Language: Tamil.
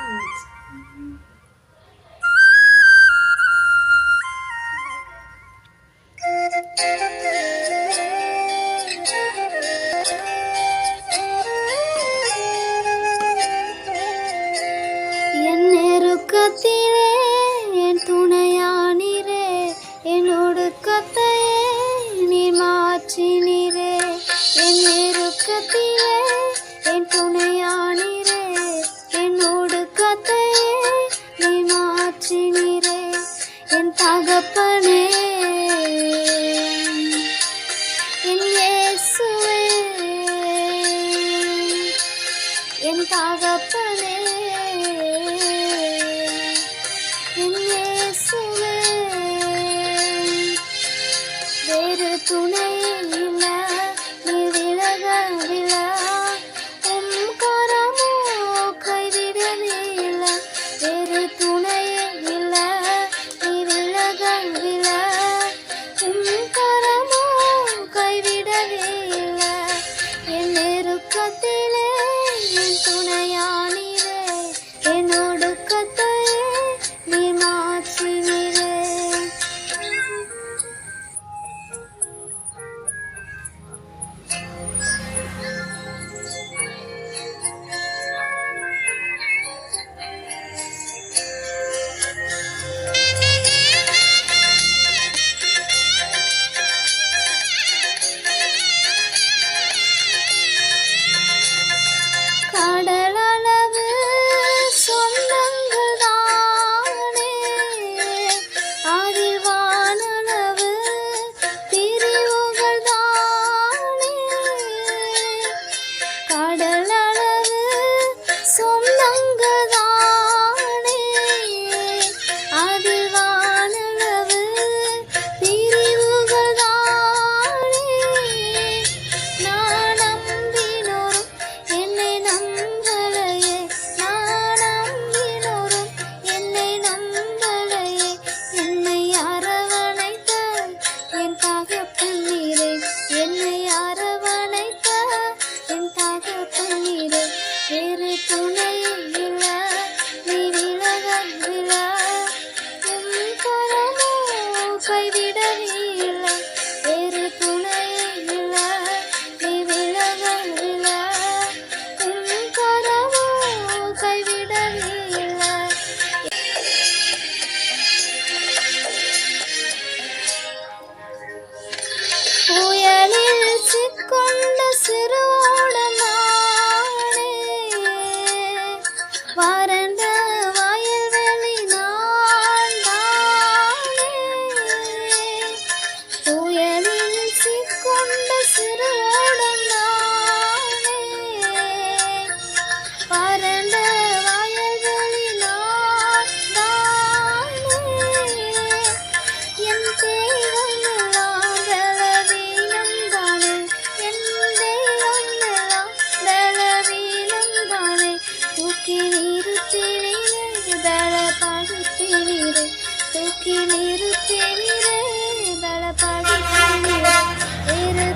என் நெருக்கத்திலே என் துணையானீரே, என் ஒடுக்கத்தையே நீர் மாற்றினீரே. என் நெருக்கத்திலே என் துணையானீரே, என் ஒடுக்கத்தையே நீர் மாற்றினீரே. என் தகப்பனே, என் இயேசுவே, என் தகப்பனே, என் இயேசுவே. வேறு துணை இல்ல, நீ விலகவில்லை, உம் கரமோ கைவிடவில்லை. வேறு துணை இல்ல, நீ விலகவில்லை, உம் கரமோ கைவிடவில்லை. என் நெருக்கத்திலே என் துணையானீரே, என் ஒடுக்கத்தையே நீ மாற்றினீரே. கடலளவு சொந்தங்கள் தானே, அதில் வானளவு பிரிவுகள் தானே. கடலளவு சொந்தங்கள் தானே, அதில் வானளவு பிரிவுகள் தானே. நான் நம்பினோரும் என்னை நம்பலையே, நான் நம்பினோரும் என்னை நம்பலையே. என்னை அரவணைத்த என் தகப்பன் நீரே, என்னை அரவணைத்த என் தகப்பன் நீரே. வேறு துணை இல்ல, நீ விலகவில்லை, உம் கரமோ கைவிடவில்லை. வேறு துணை இல்ல, நீ விலகவில்லை, உம் கரமோ கைவிடவில்லை. புயலில் சிக்கொண்ட சிறுவோடம் நானே, வறண்ட வயல்வெளி நான் தானே. புயலில் சிக்கொண்ட சிறுவோடம் நானே, வறண்ட வயல்வெளி நான் தானே. என் தெய்வமெல்லாம் பலவீனம் தானே, என் தெய்வமெல்லாம் பலவீனம் தானே. தூக்கி நிறுத்தினீரே, பலப்படுத்தினீரே, தூக்கி நிறுத்தினீரே, பலப்படுத்தினீரே. வேறு